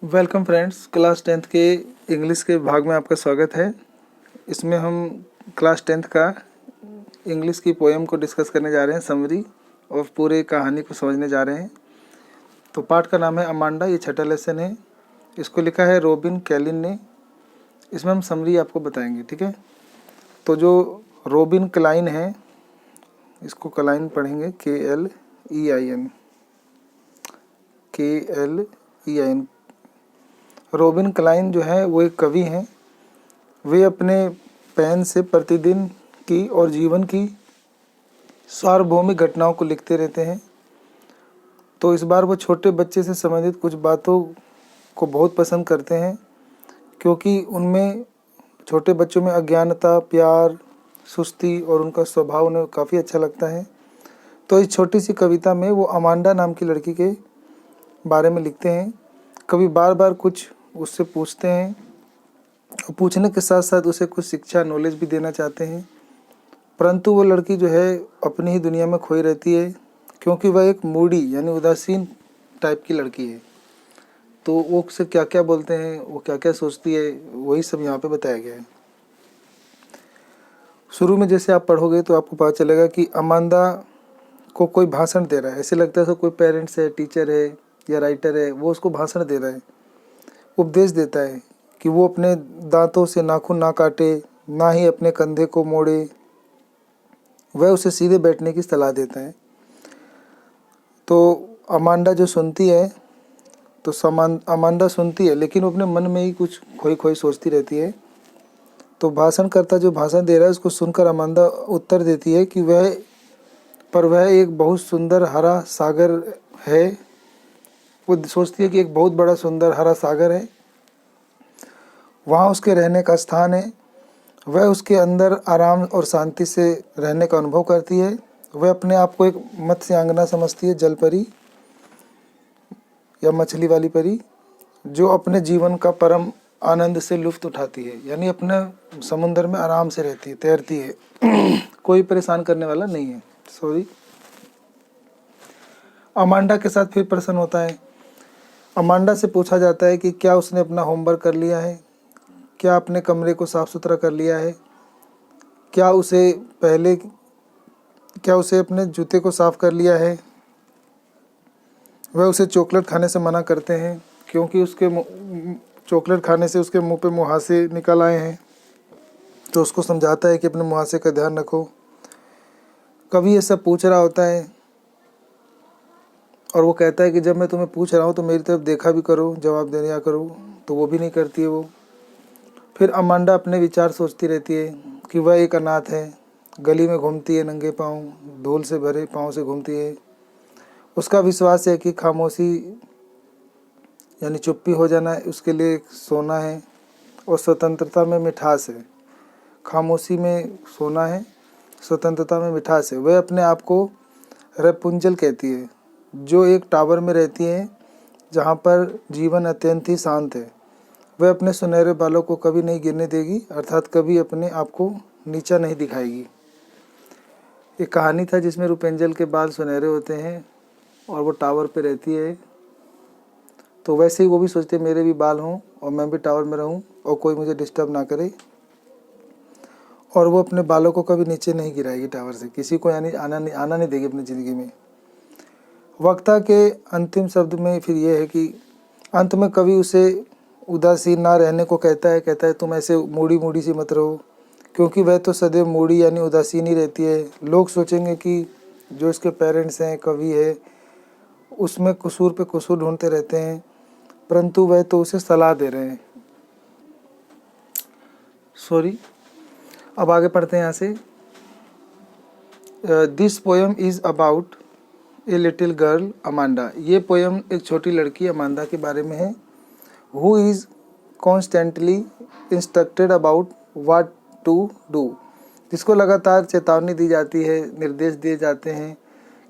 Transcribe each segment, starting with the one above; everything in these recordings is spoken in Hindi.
वेलकम फ्रेंड्स, क्लास टेंथ के इंग्लिश के भाग में आपका स्वागत है। इसमें हम क्लास टेंथ का इंग्लिश की पोएम को डिस्कस करने जा रहे हैं, समरी, और पूरे कहानी को समझने जा रहे हैं। तो पाठ का नाम है अमांडा। ये छठा लेसन है। इसको लिखा है रॉबिन कैलिन ने। इसमें हम समरी आपको बताएंगे, ठीक है। तो जो रॉबिन क्लाइन है, इसको क्लाइन पढ़ेंगे, KLEIN, KLEIN। रॉबिन क्लाइन जो है वो एक कवि हैं। वे अपने पेन से प्रतिदिन की और जीवन की सार्वभौमिक घटनाओं को लिखते रहते हैं। तो इस बार वो छोटे बच्चे से संबंधित कुछ बातों को बहुत पसंद करते हैं, क्योंकि उनमें छोटे बच्चों में अज्ञानता, प्यार, सुस्ती और उनका स्वभाव उन्हें काफ़ी अच्छा लगता है। तो इस छोटी सी कविता में वो अमांडा नाम की लड़की के बारे में लिखते हैं। कवि बार बार कुछ उससे पूछते हैं और पूछने के साथ साथ उसे कुछ शिक्षा, नॉलेज भी देना चाहते हैं। परंतु वो लड़की जो है अपनी ही दुनिया में खोई रहती है, क्योंकि वह एक मूडी यानी उदासीन टाइप की लड़की है। तो वो उसे क्या क्या बोलते हैं, वो क्या क्या सोचती है, वही सब यहाँ पे बताया गया है। शुरू में जैसे आप पढ़ोगे तो आपको पता चलेगा कि अमांदा को कोई भाषण दे रहा है। ऐसे लगता है तो कोई पेरेंट्स है, टीचर है या राइटर है, वो उसको भाषण दे रहा है, उपदेश देता है कि वो अपने दांतों से नाखून ना काटे, ना ही अपने कंधे को मोड़े। वह उसे सीधे बैठने की सलाह देता है। तो अमांडा जो सुनती है, तो अमांडा सुनती है, लेकिन वो अपने मन में ही कुछ खोई खोई सोचती रहती है। तो भाषणकर्ता जो भाषण दे रहा है उसको सुनकर अमांडा उत्तर देती है कि वह एक बहुत सुंदर हरा सागर है। वो सोचती है कि एक बहुत बड़ा सुंदर हरा सागर है, वहाँ उसके रहने का स्थान है। वह उसके अंदर आराम और शांति से रहने का अनुभव करती है। वह अपने आप को एक मत्स्यांगना समझती है, जल परी या मछली वाली परी, जो अपने जीवन का परम आनंद से लुत्फ उठाती है, यानी अपने समुद्र में आराम से रहती है, तैरती है। कोई परेशान करने वाला नहीं है। सॉरी। अमांडा के साथ फिर प्रश्न होता है। अमांडा से पूछा जाता है कि क्या उसने अपना होमवर्क कर लिया है, क्या अपने कमरे को साफ सुथरा कर लिया है, क्या उसे अपने जूते को साफ कर लिया है। वह उसे चॉकलेट खाने से मना करते हैं, क्योंकि चॉकलेट खाने से उसके मुंह पे मुहासे निकल आए हैं। तो उसको समझाता है कि अपने मुहासे का ध्यान रखो। कभी ये सब पूछ रहा होता है और वो कहता है कि जब मैं तुम्हें पूछ रहा हूँ तो मेरी तरफ देखा भी करो, जवाब देने करो। तो वो भी नहीं करती है वो। फिर अमांडा अपने विचार सोचती रहती है कि वह एक अनाथ है, गली में घूमती है नंगे पाँव, धूल से भरे पाँव से घूमती है। उसका विश्वास है कि खामोशी यानी चुप्पी हो जाना उसके लिए सोना है, और स्वतंत्रता में मिठास है। खामोशी में सोना है, स्वतंत्रता में मिठास है। वह अपने आप को रेपुंजल कहती है, जो एक टावर में रहती है जहाँ पर जीवन अत्यंत ही शांत है। वह अपने सुनहरे बालों को कभी नहीं गिरने देगी, अर्थात कभी अपने आप को नीचा नहीं दिखाएगी। एक कहानी था जिसमें रुपेंजल के बाल सुनहरे होते हैं और वो टावर पे रहती है। तो वैसे ही वो भी सोचते मेरे भी बाल हों और मैं भी टावर में रहूं और कोई मुझे डिस्टर्ब ना करे। और वो अपने बालों को कभी नीचे नहीं गिराएगी टावर से, किसी को यानी आना नहीं देगी अपनी ज़िंदगी में। वक्ता के अंतिम शब्द में फिर ये है कि अंत में कवि उसे उदासीन ना रहने को कहता है तुम ऐसे मूडी सी मत रहो, क्योंकि वह तो सदैव मूडी यानी उदासीन ही रहती है। लोग सोचेंगे कि जो इसके पेरेंट्स हैं, कवि है, उसमें कसूर पे कसूर ढूंढते रहते हैं, परंतु वह तो उसे सलाह दे रहे हैं। सॉरी। अब आगे पढ़ते हैं यहाँ से। This poem is about a little girl Amanda. ये पोएम एक छोटी लड़की अमांडा के बारे में है। Who is constantly instructed about what to do, जिसको लगातार चेतावनी दी जाती है, निर्देश दिए जाते हैं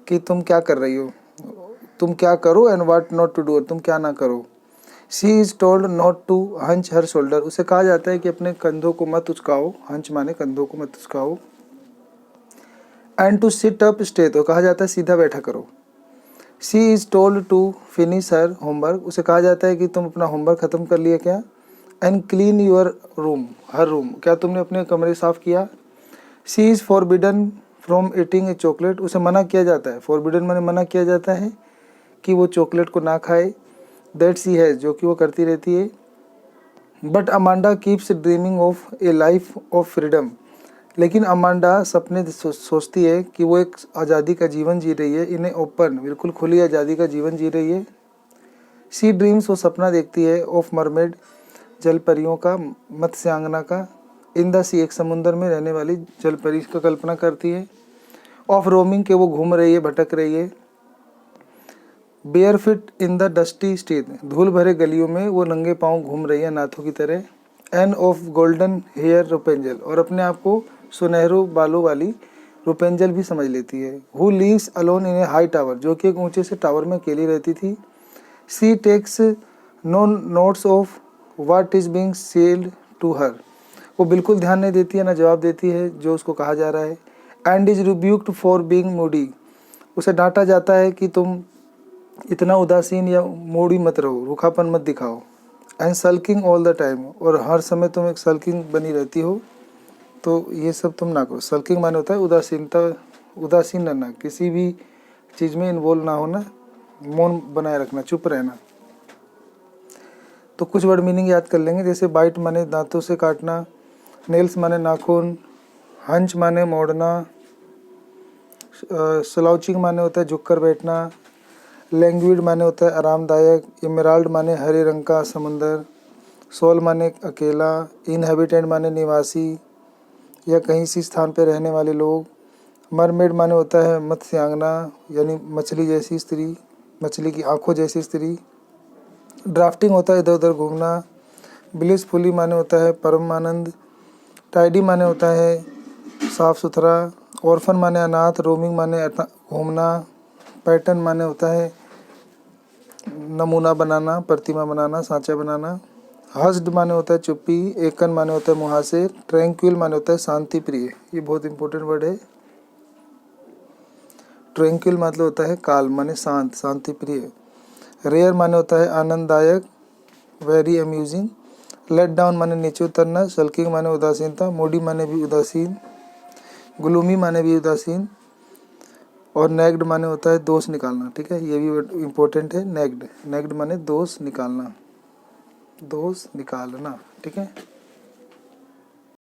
कि तुम क्या कर रही हो, तुम क्या करो, and what not to do, तुम क्या ना करो। She is told not to hunch her shoulder, उसे कहा जाता है कि अपने कंधों को मत उचकाओ, हंच माने कंधों को मत उचकाओ। And to sit up straight, तो कहा जाता है सीधा बैठा करो। She is told to finish her homework, उसे कहा जाता है कि तुम अपना होमवर्क ख़त्म कर लिया क्या। And clean your room, her room, क्या तुमने अपने कमरे साफ़ किया। She is forbidden from eating A chocolate, उसे मना किया जाता है, फॉरबिडन माने मना किया जाता है कि वो चॉकलेट को ना खाए। दैट शी हैज़, जो कि वो करती रहती है। But Amanda keeps dreaming of A life of freedom, लेकिन अमांडा सपने सोचती है कि वो एक आज़ादी का जीवन जी रही है, इन्हें ओपन, बिल्कुल खुली आज़ादी का जीवन जी रही है। सी ड्रीम्स, वो सपना देखती है, ऑफ मरमेड, जल परियों का, मत्स्यांगना का, इन द सी, एक समुंदर में रहने वाली जल परी का कल्पना करती है। ऑफ रोमिंग, के वो घूम रही है, भटक रही है। Bare feet in the dusty street, धूल भरे गलियों में वो नंगे पाँव घूम रही है नाथों की तरह। एंड ऑफ गोल्डन हेयर रुपेंजल, और अपने आप को सुनहरों बालों वाली रुपेंजल भी समझ लेती है। Who leaves alone in A high tower, जो कि एक ऊंचे से टावर में अकेली रहती थी। She takes no notes of what is being sold to her, वो बिल्कुल ध्यान नहीं देती है, ना जवाब देती है जो उसको कहा जा रहा है। And is rebuked for being Moody, उसे डांटा जाता है कि तुम इतना उदासीन या मूडी मत रहो, रूखापन मत दिखाओ। And sulking all the time, और हर समय तुम एक सल्किंग बनी रहती हो, तो ये सब तुम ना करो। सल्किंग माने होता है उदासीनता, उदासीन रहना, किसी भी चीज़ में इन्वॉल्व ना होना, मौन बनाए रखना, चुप रहना। तो कुछ वर्ड मीनिंग याद कर लेंगे, जैसे बाइट माने दांतों से काटना, नेल्स माने नाखून, हंच माने मोड़ना, स्लाउचिंग माने होता है झुककर बैठना, लैंग्विड माने होता है आरामदायक, इमराल्ड माने हरे रंग का समुंदर, सोल माने अकेला, इनहेबिटेंट माने निवासी या कहीं सी स्थान पर रहने वाले लोग, मरमेड माने होता है मत्स्यांगना यानी मछली जैसी स्त्री, मछली की आंखों जैसी स्त्री। ड्राफ्टिंग होता है इधर उधर घूमना। ब्लिसफुली माने होता है परम आनंद। टाइडी माने होता है साफ सुथरा। ऑर्फन माने अनाथ। रोमिंग माने घूमना। पैटर्न माने होता है नमूना बनाना, प्रतिमा बनाना, सांचा बनाना। हस्ड माने होता है चुप्पी। एकन माने होता है मुहासे। ट्रैंक्विल माने होता है शांति प्रिय, ये बहुत इंपॉर्टेंट वर्ड है। ट्रैंक्विल मतलब होता है काल माने शांत, शांति प्रिय। रेयर माने होता है आनंददायक, वेरी अम्यूजिंग। लेट डाउन माने नीचे उतरना। सल्किंग माने उदासीनता। मूडी माने भी उदासीन। ग्लूमी माने भी उदासीन। और नेग्ड माने होता है दोष निकालना। ठीक है, ये भी इम्पोर्टेंट है। नेग्ड, नेग्ड माने दोष निकालना, दोष निकालना। ठीक है।